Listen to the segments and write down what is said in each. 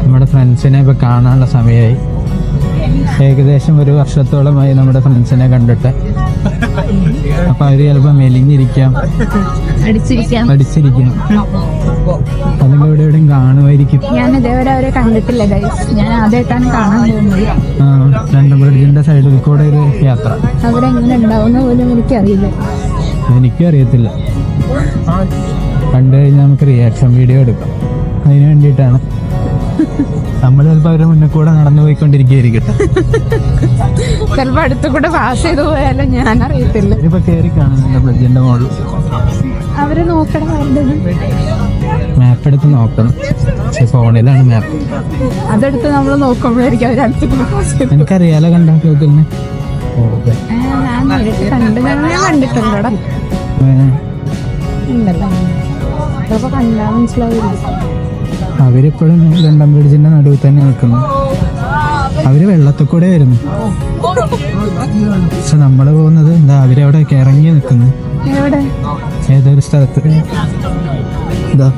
നമ്മുടെ ഫ്രണ്ട്സിനെ ഇപ്പൊ കാണാനുള്ള സമയമായി. ഏകദേശം 1 വർഷത്തോളമായി നമ്മുടെ ഫ്രണ്ട്സിനെ കണ്ടിട്ട്. അപ്പൊ അവര് ചിലപ്പോ മെലിഞ്ഞിരിക്കാം, അടിച്ചിരിക്കാം, അല്ലെങ്കിൽ ഇവിടെ എവിടെയും കാണുമായിരിക്കും. ഞാൻ ഇതേവരെ അവരെ കണ്ടിട്ടില്ല ഗൈസ്. ഞാൻ ആദ്യമായിട്ടാണ് കാണാൻ പോകുന്നത്. ലണ്ടൻ ബ്രിഡ്ജിന്റെ സൈഡിൽ കൂടെ ഒരു യാത്ര. അവിടെ എങ്ങനെ ഉണ്ടാവുന്ന പോലും എനിക്കറിയില്ല. എനിക്കും അറിയത്തില്ല. കണ്ടു കഴിഞ്ഞാൽ നമുക്ക് റിയാക്ഷൻ വീഡിയോ എടുക്കാം. അതിന് വേണ്ടിയിട്ടാണ് നമ്മൾ ചിലപ്പോ അവരുടെ മുന്നിൽ കൂടെ നടന്നു പോയിക്കൊണ്ടിരിക്കുകയായിരിക്കും. ചിലപ്പോ അടുത്ത് കൂടെ പാസ് ചെയ്ത് പോയാലും ഞാൻ അറിയത്തില്ല. ഇപ്പൊ കയറി കാണുന്നുണ്ട് ബ്രിഡ്ജിന്റെ മുകളിൽ. അവര് നോക്കണം, മാപ്പ് എടുത്ത് നോക്കണം. പക്ഷെ ഫോണിലാണ് മാപ്പ്. അതെടുത്ത് നമ്മൾ നോക്കുമ്പോഴായിരിക്കും അവരടുത്ത്. എനിക്കറിയാലോ കണ്ടാക്കിനെ ഞാൻ നേരിട്ട് കണ്ടിട്ടുണ്ടോടാ. ഉണ്ടല്ലോ, അപ്പൊ കണ്ടാ മനസ്സിലാവില്ല. അവരിപ്പോഴും ലണ്ടൻ ബ്രിഡ്ജിന്റെ നടുവിൽ തന്നെ നിൽക്കുന്നു. അവര് വെള്ളത്തിൽ കൂടെ വരുന്നു. പക്ഷെ നമ്മള് പോകുന്നത് എന്താ, അവരവിടെ ഇറങ്ങി നിൽക്കുന്നു ഏതൊരു സ്ഥലത്ത്. ഇതാ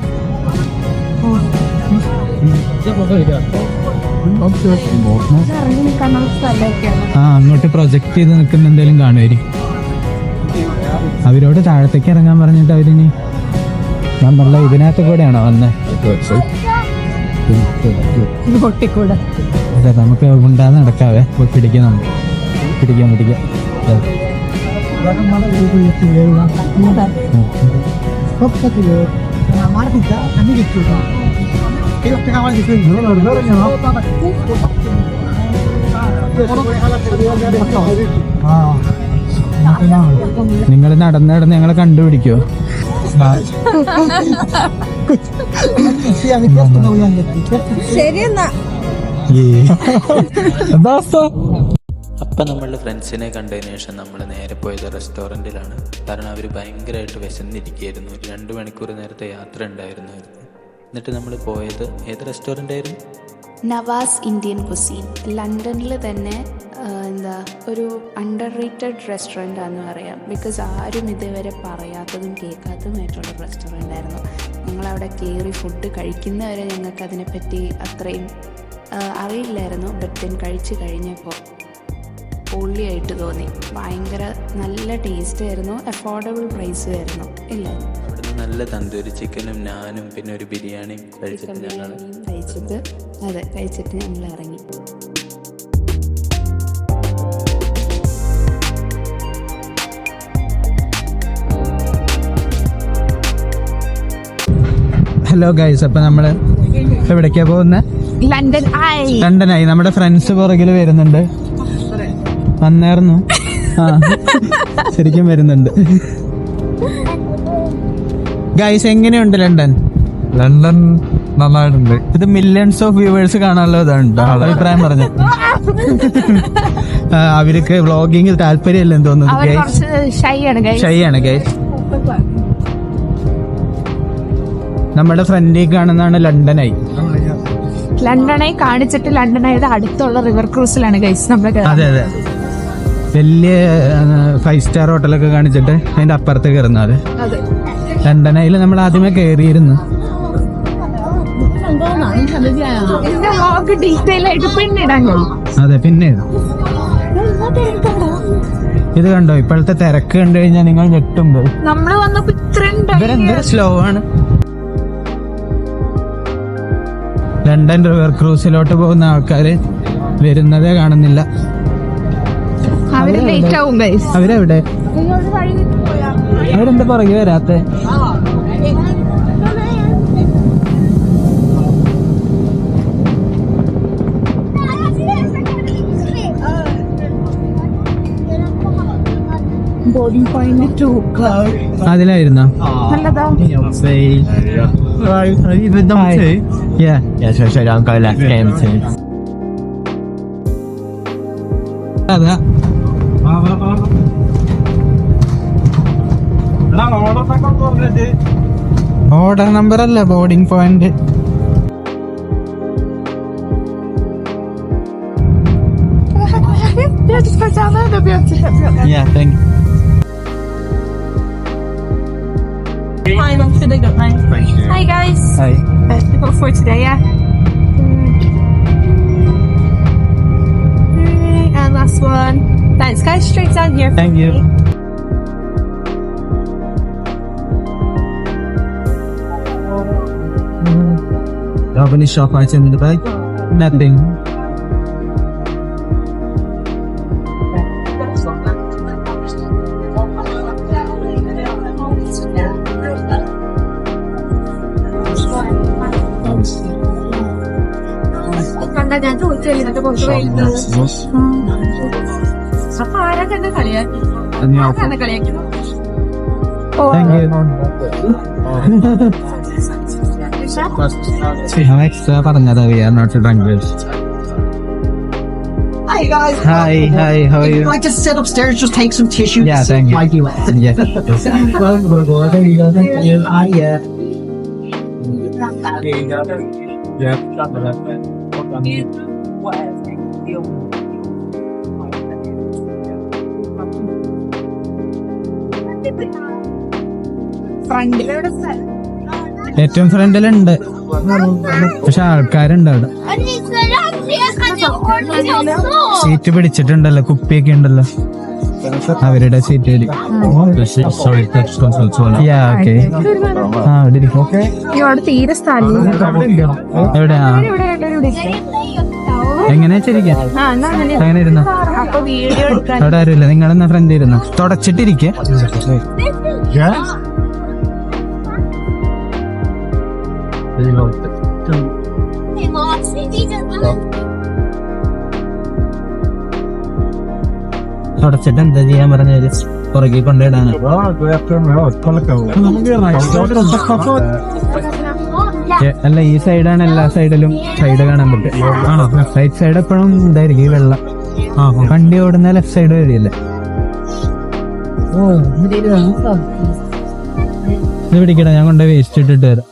അങ്ങോട്ട് പ്രൊജക്ട് ചെയ്ത് നിൽക്കുന്ന എന്തെങ്കിലും കാണുമായിരിക്കും. അവരോട് താഴത്തേക്ക് ഇറങ്ങാൻ പറഞ്ഞിട്ട് അവരിനി നമ്മളെ ഇതിനകത്ത് കൂടെയാണോ വന്നേ? അതെ, നമുക്ക് ഉണ്ടാകുന്ന നടക്കാവേ. പോയി പിടിക്കാം, നമുക്ക് പിടിക്കാം. നിങ്ങൾ നടന്ന് ഞങ്ങളെ കണ്ടുപിടിക്കോ? അപ്പം നമ്മളുടെ ഫ്രണ്ട്സിനെ കണ്ടതിന് ശേഷം നമ്മൾ നേരെ പോയത് റെസ്റ്റോറൻറ്റിലാണ്. കാരണം അവർ ഭയങ്കരമായിട്ട് വിശന്നിരിക്കുകയായിരുന്നു. 2 മണിക്കൂർ നേരത്തെ യാത്ര ഉണ്ടായിരുന്നു. എന്നിട്ട് നമ്മൾ പോയത് ഏത് റെസ്റ്റോറൻ്റ് ആയിരുന്നു? Nawaz Indian cuisine. ലണ്ടനിൽ തന്നെ ഒരു അണ്ടർ റേറ്റഡ് റെസ്റ്റോറൻ്റ് ആണെന്ന് പറയാം. ബിക്കോസ് ആരും ഇതുവരെ പറയാത്തതും കേൾക്കാത്തതുമായിട്ടുള്ള റെസ്റ്റോറൻ്റ് ആയിരുന്നു. ഞങ്ങളവിടെ കയറി ഫുഡ് കഴിക്കുന്നവരെ ഞങ്ങൾക്ക് അതിനെപ്പറ്റി അത്രയും അറിയില്ലായിരുന്നു. ബട്ട് ദെൻ കഴിച്ച് കഴിഞ്ഞപ്പോൾ പൊള്ളിയായിട്ട് തോന്നി. ഭയങ്കര നല്ല ടേസ്റ്റ് ആയിരുന്നു, അഫോർഡബിൾ പ്രൈസും ആയിരുന്നു. ഇല്ലേ, അവിടുന്ന് നല്ല തന്തൂരി ചിക്കനും നാനും പിന്നെ ഒരു ബിരിയാണിയും കഴിച്ചിട്ട് ഞങ്ങൾ ഇറങ്ങി. ഹലോ ഗൈസ്, അപ്പൊ നമ്മള് എവിടേക്കാ പോകുന്നത്? ലണ്ടനായി. നമ്മുടെ ഫ്രണ്ട്സ് പുറകില് വരുന്നുണ്ട്. വന്നായിരുന്നു. ശരിക്കും വരുന്നുണ്ട്. ഗൈസ്, എങ്ങനെയുണ്ട് ലണ്ടൻ? നന്നായിട്ടുണ്ട്. ഇത് മില്യൺസ് ഓഫ് വ്യൂവേഴ്സ് കാണാനുള്ള ഇതാണ് അഭിപ്രായം പറഞ്ഞു. അവർക്ക് വ്ളോഗിങ് താല്പര്യമില്ലെന്ന് തോന്നുന്നു. ഷൈ ആണ് ഗൈസ്. നമ്മുടെ ഫ്രണ്ടിൽ കാണുന്നതാണ് ലണ്ടനായി കാണിച്ചിട്ട് ലണ്ടനായത് അടുത്തുള്ള റിവർ ക്രൂസിലാണ് ഗൈസ് നമ്മള്. അതെ, വലിയ 5 സ്റ്റാർ ഹോട്ടലൊക്കെ കാണിച്ചിട്ട് അതിന്റെ അപ്പുറത്ത് കയറുന്നത്. ലണ്ടനായിൽ നമ്മൾ ആദ്യമേ കയറിയിരുന്നു. അതെ, പിന്നെ ഇത് കണ്ടോ, ഇപ്പോഴത്തെ തിരക്ക് കണ്ടു കഴിഞ്ഞാൽ നിങ്ങൾ ഞെട്ടുമ്പോ. ഇവരെന്തൊരു സ്ലോ ആണ്. ലണ്ടൻ റിവർ ക്രൂസിലോട്ട് പോകുന്ന ആൾക്കാര് വരുന്നതേ കാണുന്നില്ല. അവരെവിടെ? അവരെന്താ പുറകെ വരാത്തെ? അതിലായിരുന്നോ? അതാ ഓർഡർ നമ്പർ അല്ല, boarding point. Yeah, thank you. Hi, I'm sure they got mine. Hi guys. Hi. We got 4 today, yeah. And last one. Thanks, guys. Straight down here. Thank you. Do you have any shop item in the bag? Nothing. കണ്ടാ ഞാൻ ചോദിച്ചല്ലേ ഇതൊക്കെ കൊണ്ടുപോയിരുന്നത്. അപ്പൊ ആരൊക്കെ എന്നെ കളിയാക്കി? ആരാണ് കളിയാക്കിയത്? Thank you. I'm extra പറഞ്ഞതാ, we are not drunk. Hi guys. Hi, how are If you? you'd like to sit upstairs, just take some tissue. Yeah, to thank you. wipe you out. Yes. There you go. Thank you. ഫ്രണ്ടിലൂടെ ഏറ്റവും ഫ്രണ്ടിലുണ്ട്, പക്ഷെ ആൾക്കാരുണ്ട് അവിടെ. Seat പിടിച്ചിട്ടുണ്ടല്ലോ, കുപ്പിയൊക്കെ ഉണ്ടല്ലോ അവരുടെ സീറ്റിൽ. ഇവിടെ തീരെ സ്ഥലം എവിടെയാ, എങ്ങനെയാ ശരിക്കും അങ്ങനെ ഇരുന്നോ? അപ്പൊ വീഡിയോ എടുക്കാൻ അവിടെ ആരുമില്ല, നിങ്ങളെന്നാ ഫ്രണ്ട് ഇരുന്നോ? തുടച്ചിട്ടിരിക്കെ. തുടച്ചിട്ട് എന്താ ചെയ്യാൻ പറഞ്ഞത്? പുറകെ കൊണ്ടിടാണ്. അല്ല, ഈ സൈഡാണ് എല്ലാ സൈഡിലും സൈഡ് കാണാൻ പറ്റും. റൈറ്റ് സൈഡ് എപ്പോഴും ഇതായിരിക്കും, ഈ വെള്ളം. വണ്ടി ഓടുന്ന ലെഫ്റ്റ് സൈഡ് വഴിയല്ലേ. ഇത് പിടിക്കട്ടെ, ഞാൻ കൊണ്ട് വേസ്റ്റ് ഇട്ടിട്ട് വരാം.